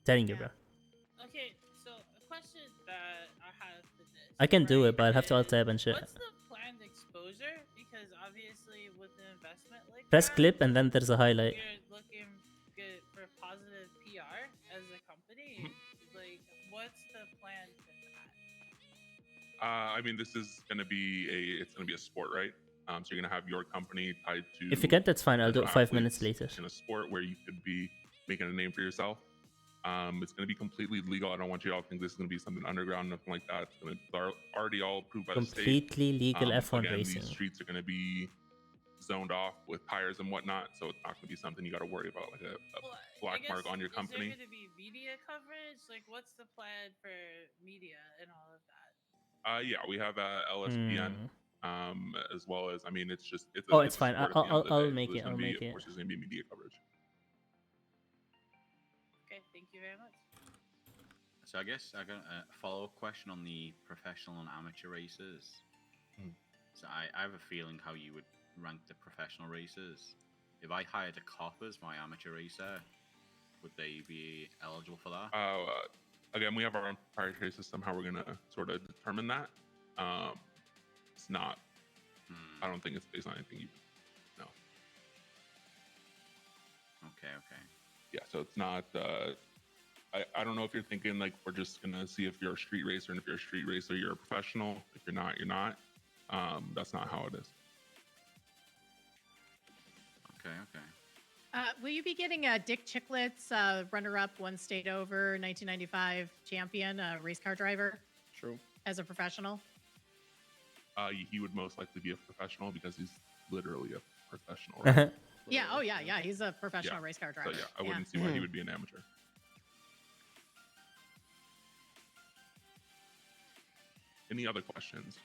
Telling you, bro. Okay, so a question that I have for this, I can do right, it, but I'd have to alt is tab and shit. what's the planned exposure? Because obviously, with an investment like Press that, clip and then there's a highlight. you're looking good for positive PR as a company. Like, what's the plan for that? I mean, this is gonna be a sport, right? So you're gonna have your company tied to. If you get, that's fine. I'll do it 5 minutes athletes later. in a sport where you could be making a name for yourself. It's going to be completely legal. I don't want you all to think this is going to be something underground, nothing like that. It's already all approved by the state. Completely legal F1 again, racing. These streets are going to be zoned off with tires and whatnot, so it's not going to be something you got to worry about, like a black mark on your company. Is there going to be media coverage? Like, what's the plan for media and all of that? Yeah, we have LSPN. As well as, I mean, it's fine. I'll make it. I'll make it. Of course, there's going to be media coverage. Okay, thank you very much. So I guess I got a follow-up question on the professional and amateur races. So I have a feeling how you would rank the professional races. If I hired a cop as my amateur racer, would they be eligible for that? Again, we have our own proprietary system, how we're going to sort of determine that. It's not, I don't think it's based on anything you know. Okay. Yeah, so it's not, I don't know if you're thinking like we're just going to see if you're a street racer, and if you're a street racer, you're a professional. If you're not, you're not. That's not how it is. Okay. Will you be getting Dick Chicklets, runner-up, one state over, 1995 champion, race car driver? True. As a professional? He would most likely be a professional because he's literally a professional, right? Yeah. Oh, yeah. He's a professional race car driver. So, I wouldn't see why he would be an amateur. Any other questions?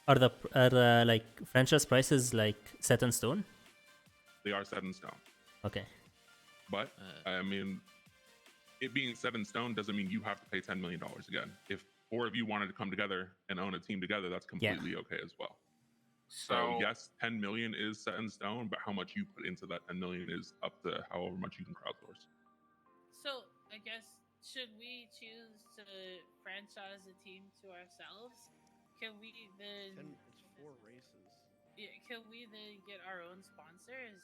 Are the like franchise prices like set in stone? They are set in stone. Okay. But I mean, it being set in stone doesn't mean you have to pay $10 million again. If 4 of you wanted to come together and own a team together, that's completely okay as well. So yes, 10 million is set in stone, but how much you put into that 10 million is up to however much you can crowdsource. So I guess, should we choose to franchise a team to ourselves? Can we then? It's 4 races. Yeah, can we then get our own sponsors?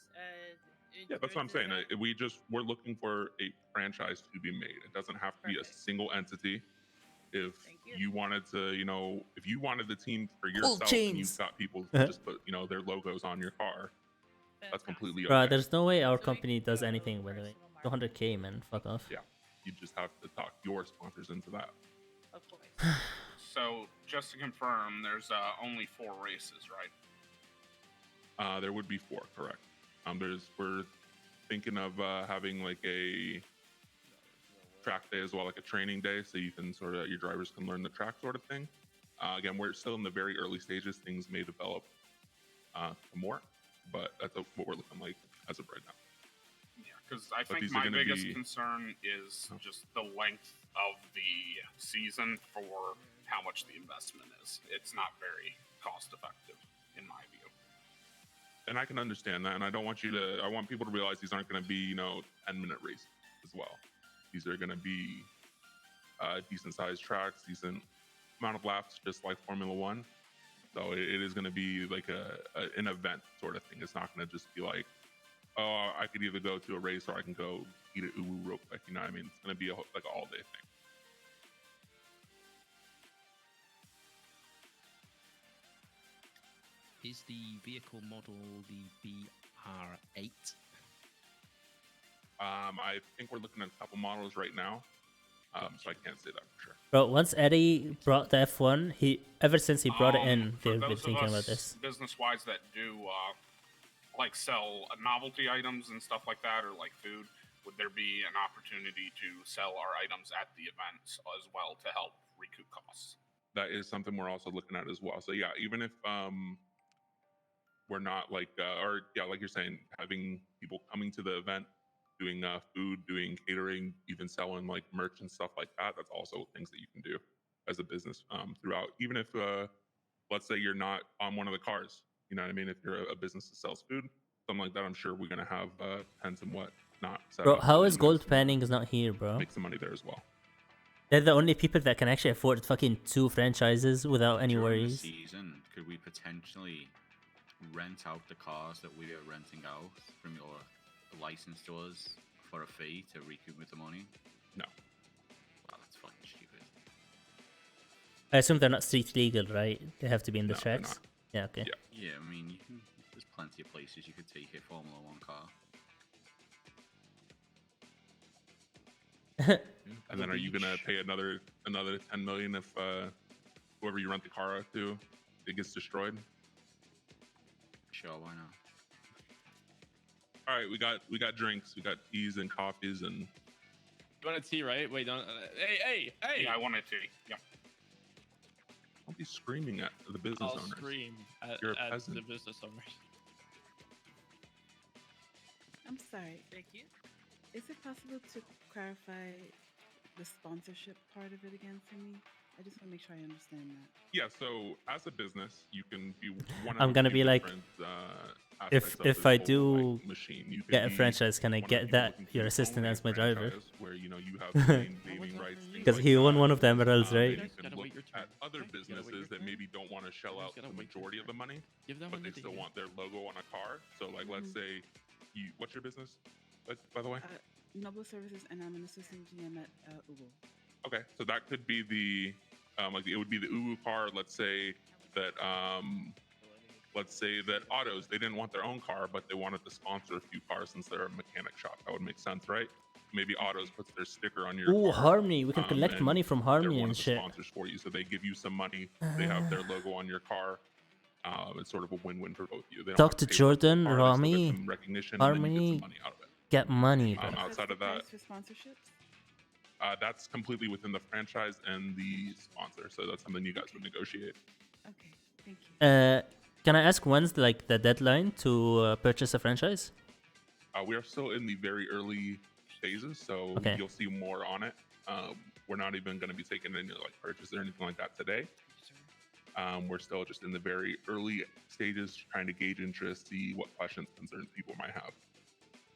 Yeah, that's what I'm saying. We're looking for a franchise to be made. It doesn't have to be a single entity. If you wanted to, if you wanted the team for yourself, and you've got people to just put, their logos on your car, that's completely okay. Bro, there's no way our company does anything, by the way. 200K, man. Fuck off. Yeah, you just have to talk your sponsors into that. Of course. So, just to confirm, there's only 4 races, right? There would be 4, correct. We're thinking of having like a track day as well, like a training day, so you can your drivers can learn the track sort of thing. Again, we're still in the very early stages. Things may develop more, but that's what we're looking like as of right now. Yeah, because I think my biggest concern is just the length of the season for how much the investment is. It's not very cost effective, in my view. And I can understand that, and I want people to realize these aren't going to be, 10-minute races as well. These are going to be decent sized tracks, decent amount of laps, just like Formula One. So it is going to be like an event sort of thing. It's not going to just be like, oh, I could either go to a race or I can go eat an uwu real quick. You know what I mean? It's going to be like an all-day thing. Is the vehicle model the BR8? I think we're looking at a couple models right now, so I can't say that for sure. Bro, once Eddie brought the F1, ever since he brought it in, they've been thinking about this. Business-wise, that do like sell novelty items and stuff like that, or like food, would there be an opportunity to sell our items at the events as well to help recoup costs? That is something we're also looking at as well. So yeah, even if we're not like, like you're saying, having people coming to the event, doing food, doing catering, even selling like merch and stuff like that, that's also things that you can do as a business throughout. Even if, let's say you're not on one of the cars, you know what I mean? If you're a business that sells food, something like that, I'm sure we're going to have tents and not set Bro, up. how so is you gold guys can, panning is not here, bro? make some money there as well. They're the only people that can actually afford fucking 2 franchises without any During the worries. season, could we potentially rent out the cars that we are renting out from your license to us for a fee to recoup with the money? No. Wow, that's fucking stupid. I assume they're not street legal, right? They have to be in the No, they're tracks. not. Yeah, okay. Yeah. Yeah, I mean, there's plenty of places you could take a Formula One car. And then are you gonna pay another 10 million if whoever you rent the car out to, it gets destroyed? Sure, why not? All right, we got drinks, we got teas and coffees, and You want a tea, right? Wait, don't. Hey! Yeah, I wanted to. Yeah. don't be screaming at the business I'll owners. scream at, You're a at peasant. the business owners. I'm sorry. Thank you. Is it possible to clarify the sponsorship part of it again for me? I just want to make sure I understand that. Yeah, so as a business, you can be one of I'm a gonna few be like, different, if aspects of if this I whole, do machine. You can get a be franchise, can I one of the get people that looking to your own assistant a as my driver? franchise where you have the main naming rights, things Because like he won that. one of the emeralds, And right? you can Gotta look wait your at turn. other Okay, you gotta wait your businesses that turn. maybe don't want to shell You out just gotta the wait your majority of the turn. money, Give them but they an still idea. want their logo on a car. So, like, let's say what's your business, by the way? Noble Services, and I'm an assistant GM at Ugo. Okay, so that could be the it would be the Uwu car. Let's say that Autos, they didn't want their own car, but they wanted to sponsor a few cars since they're a mechanic shop. That would make sense, right? Maybe Autos puts their sticker on your Ooh, car. Harmony. We can collect and money from they're Harmony one and of the shit. sponsors for you, so they give you some money. They have their logo on your car. It's sort of a win-win for both of you. They don't Talk have to pay for the Jordan, car, they still get Rami, some recognition, and then you get Harmony. some money out of it. Get money, bro. What's Outside the of that, price for sponsorships? that's completely within the franchise and the sponsor, so that's something you guys would negotiate. Okay, thank you. Can I ask when's like the deadline to purchase a franchise? We are still in the very early phases, so Okay. you'll see more on it. We're not even going to be taking any like purchase or anything like that today. We're still just in the very early stages, trying to gauge interest, see what questions, concerns people might have.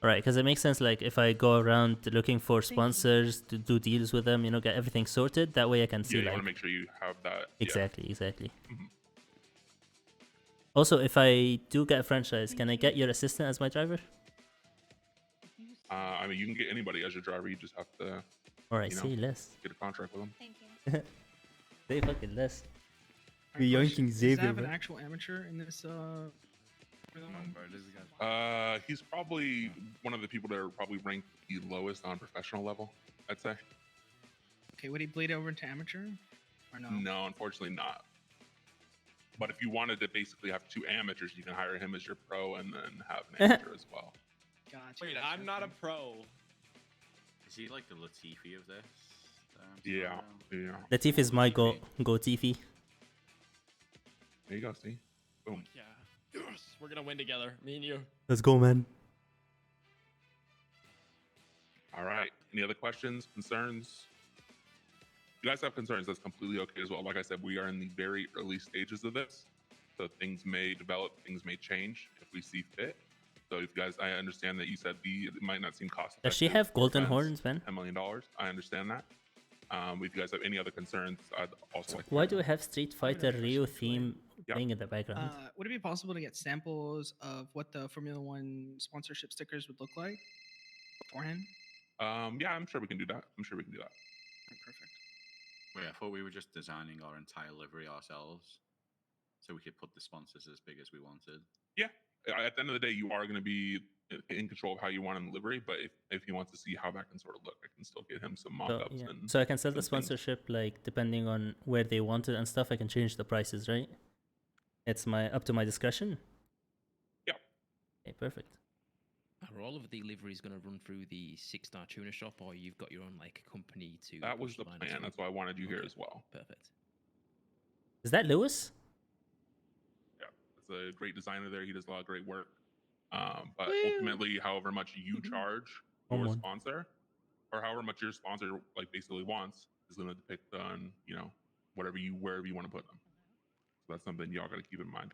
Right, because it makes sense. Like if I go around looking for you. sponsors to do deals with them, get everything sorted. That way I can see Yeah, you like want to make sure you have that. exactly. Mhm. Also, if I do get a franchise, can I get your assistant as my driver? I mean, you can get anybody as your driver. You just have to All right, You know. say less. get a contract with them. Thank you. Say fucking less. Alright, We're question. yoinking Does Xavier, that have an bro. actual amateur in this? He's probably one of the people that are probably ranked the lowest on professional level, I'd say. Okay, would he bleed over into amateur? Or no? No, unfortunately not. But if you wanted to basically have 2 amateurs, you can hire him as your pro and then have an amateur as well. Gotcha. Wait, gotcha, I'm not a okay. pro. Is he like the Latifi of this? Yeah, scenario? yeah. Latif is my go Tifi. There you go, see? Boom. Yeah. Yes, we're gonna win together, me and you. Let's go, man. All right. Any other questions, concerns? If you guys have concerns, that's completely okay as well. Like I said, we are in the very early stages of this. So things may develop, things may change if we see fit. So if you guys, I understand that you said it might not seem cost effective. Does she have golden for horns, man? $10 million. I understand that. If you guys have any other concerns, I'd also like to Why know. do we have Street Fighter another Rio question for you. theme Yeah. playing in the background? Would it be possible to get samples of what the Formula One sponsorship stickers would look like beforehand? Yeah, I'm sure we can do that. Alright, perfect. Wait, I thought we were just designing our entire livery ourselves, so we could put the sponsors as big as we wanted. Yeah. At the end of the day, you are going to be in control of how you want in livery, but if he wants to see how that can sort of look, I can still get him some So, mock-ups. yeah. And So I can sell the some things. sponsorship like depending on where they want it and stuff. I can change the prices, right? It's up to my discretion. Yeah. Okay, perfect. Are all of the liveries going to run through the 6-star tuner shop, or you've got your own like company to? That was push the line plan. through? That's why I wanted you here Okay. as well. Perfect. Is that Lewis? Yeah. It's a great designer there. He does a lot of great work. But ultimately, however much you charge Come your on. sponsor, or however much your sponsor like basically wants, is going to depict on wherever you want to put them. So that's something y'all got to keep in mind.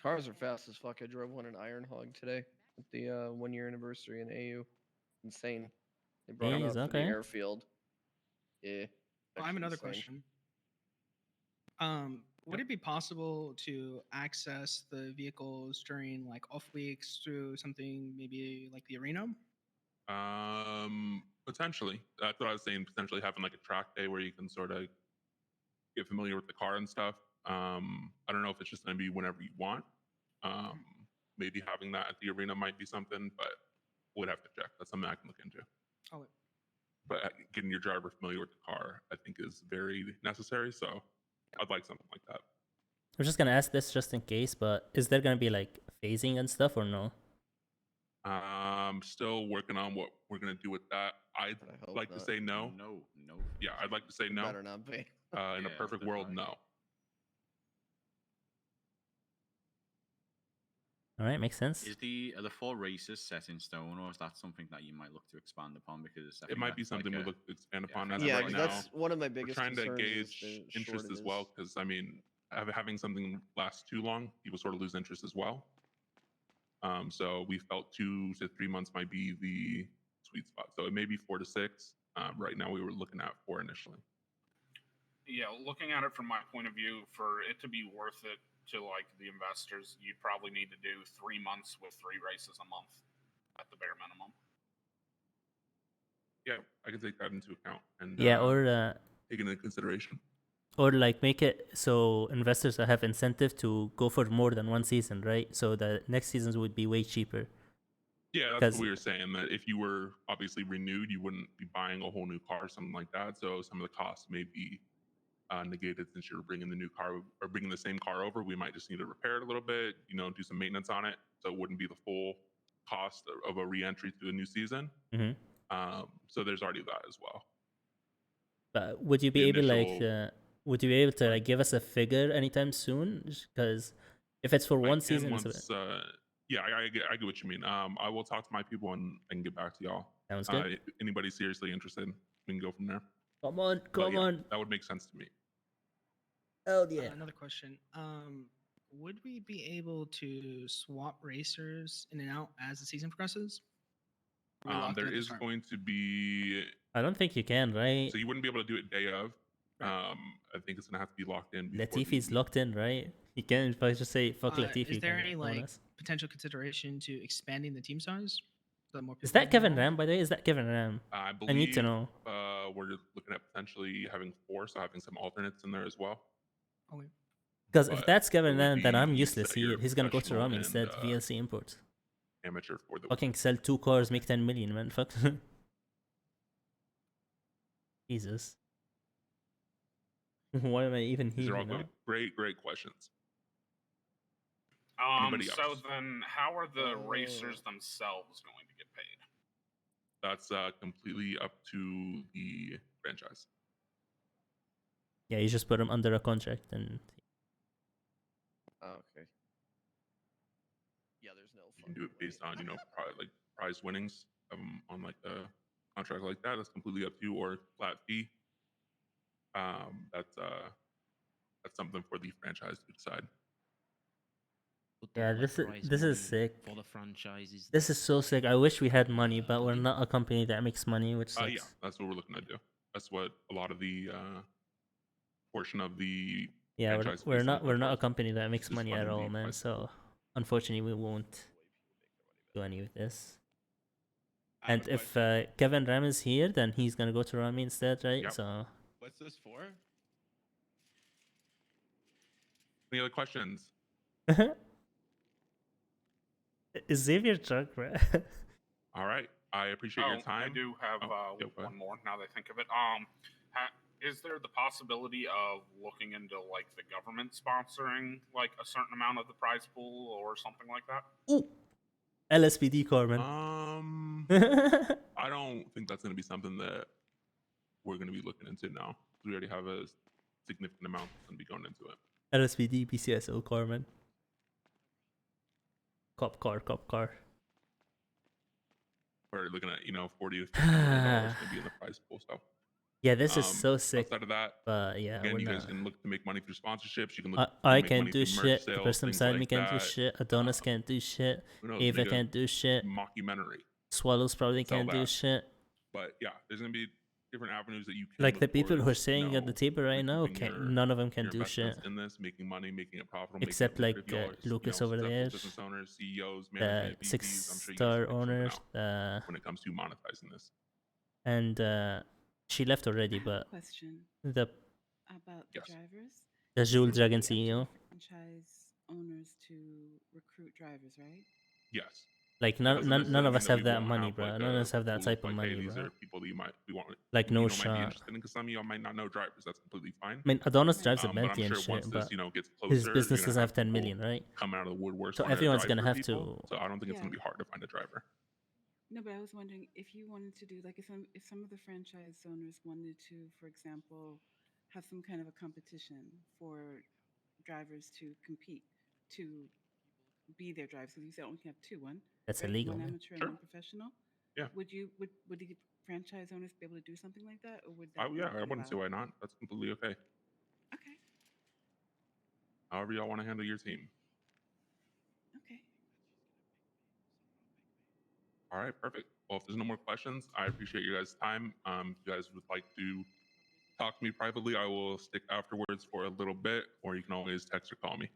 Cars are fast as fuck. I drove one in Iron Hog today. with the 1-year anniversary in AU. Insane. They brought it Jeez, out for the okay. airfield. Yeah. I have actually another insane. question. Would it be possible to access the vehicles during like off weeks through something maybe like the arena? Potentially. That's what I was saying. Potentially having like a track day where you can sort of get familiar with the car and stuff. I don't know if it's just going to be whenever you want. Maybe having that at the arena might be something, but we'd have to check. That's something I can look into. Oh, But getting your driver familiar with the car, I think, is very necessary. So I'd like something like that. I'm just gonna ask this just in case, but is there gonna be like phasing and stuff or no? Still working on what we're gonna do with that. I'd I hope like to not. say no. No. Yeah, I'd like to say It no. better not be. In a Yeah, perfect good world, luck. no. All right, makes sense. Are the 4 races set in stone, or is that something that you might look to expand upon? Because I It think might be that's something like we look to expand upon. I as think Yeah, of right because now, that's one of my we're biggest trying to concerns is gauge the interest short as it well. is. Because I mean, having something last too long, people sort of lose interest as well. So we felt 2 to 3 months might be the sweet spot. So it may be 4 to 6. Right now, we were looking at 4 initially. Yeah, looking at it from my point of view, for it to be worth it to like the investors, you'd probably need to do 3 months with 3 races a month at the bare minimum. Yeah, I can take that into account and Yeah, take it into consideration. or like make it so investors have incentive to go for more than one season, right? So the next seasons would be way cheaper. Yeah, that's 'Cause- what we were saying. That if you were obviously renewed, you wouldn't be buying a whole new car or something like that. So some of the costs may be negated since you're bringing the new car or bringing the same car over. We might just need to repair it a little bit, do some maintenance on it, so it wouldn't be the full cost of a re-entry to a new season. Mhm. So there's already that as well. But would you be The able initial- would you be able to like give us a figure anytime soon? Because if it's for I one can season, it's once, yeah, I get what you mean. I will talk to my people and I can get back to y'all. sounds good. If anybody's seriously interested, we can go from there. Come on, But come yeah, on. that would make sense to me. Oh yeah. Another question. Would we be able to swap racers in and out as the season progresses? Or are we locked in There at the is start? going to be, I don't think you can, right? so you wouldn't be able to do it day of. Right. I think it's gonna have to be locked in. Before Latifi's the, locked in, right? You can't just say fuck Latifi. Is there can any own like us. potential consideration to expanding the team size? So that more Is people that can Kevin involved? Ram, by the way? Is that Kevin Ram? I I believe need to know. We're looking at potentially having 4, so having some alternates in there as well. Okay. Because if But that's it Kevin would Ram, then I'm be useless. set your He's gonna go to professional Rami and, instead. VLC imports. Amateur for the Fucking sell 2 cars, make 10 million, man. Fuck. Jesus. Why am I even These here? are all You know? great questions. So Anybody else? then, how are the racers themselves going to get paid? That's completely up to the franchise. Yeah, you just put him under a contract and Oh, okay. Yeah, there's no. You can do it based on like prize winnings on like a contract like that. That's completely up to you, or flat fee. That's something for the franchise to decide. yeah, this is sick. For the franchises. This is so sick. I wish we had money, but we're not a company that makes money, which sucks. Yeah, that's what we're looking to do. That's what a lot of the portion of the Yeah, franchise we're based on not a towards company that makes just money at funding all, the man. prize So pool. unfortunately, we won't do any of this. I have And a if question. Kevin Ram is here, then he's gonna go to Rami instead, right? Yep. So What's this for? Any other questions? is Xavier drunk, bro? All right, I appreciate your time. I do have go ahead. one more. Now that I think of it, is there the possibility of looking into like the government sponsoring like a certain amount of the prize pool or something like that? Ooh, LSPD car, man. I don't think that's going to be something that we're going to be looking into now. We already have a significant amount that's going to be going into it. LSPD PCSO car, man. Cop car. We're looking at 40 to $50 million to be in the prize pool. So Yeah, this is so sick. Outside of that, But yeah, again, we're you guys not. can look to make money through sponsorships. You can look I to make can't money do through merch shit. The sales, person things beside like me can't do that. shit. Adonis can't do shit. Who knows? Ava Make a can't do shit. mockumentary. Swallows probably Sell can't do that. shit. But yeah, there's gonna be different avenues that you can Like look the people who are towards, sitting at the table right now, none of them can your do shit. investments in this, making money, making it profitable, Except making it like lucrative. You all are, Lucas over successful there, business owners, CEOs, the management, VPs. I'm sure you guys can six-star figure something owners, out when it comes to monetizing this. and she left already, I have a but question the about the drivers. the Jewel It's Dragon gonna be up to CEO. the franchise owners to recruit drivers, right? Yes. Like That none doesn't none necessarily of mean us that have we that won't money, have, bro. like, None of a us have that pool type of like, money, hey, these bro. are people that you might Like no might be shot. interested in, because some of y'all might not know drivers. That's completely fine. I mean, Adonis drives a But I'm Bentley and sure once shit, this, but gets closer, his business you're doesn't gonna have 10 people million, right? coming out of the woodworks. So wanting everyone's drive gonna for have people. to. So I don't think it's Yeah. gonna be hard to find a driver. No, but I was wondering if you wanted to do like if some of the franchise owners wanted to, for example, have some kind of a competition for drivers to compete to be their drivers. Because you said only have two, That's right? illegal, One man. amateur Sure. and one professional. Yeah. Would the franchise owners be able to do something like that, or would Oh that yeah, not I be wouldn't see allowed? why not. That's completely okay. Okay. However y'all want to handle your team. Okay. All right, perfect. Well, if there's no more questions, I appreciate you guys' time. If you guys would like to talk to me privately, I will stick afterwards for a little bit, or you can always text or call me.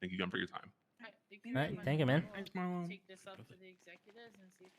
Thank you again for your time. Alright, Alright, thank you, man. We'll take this up to the executives and see if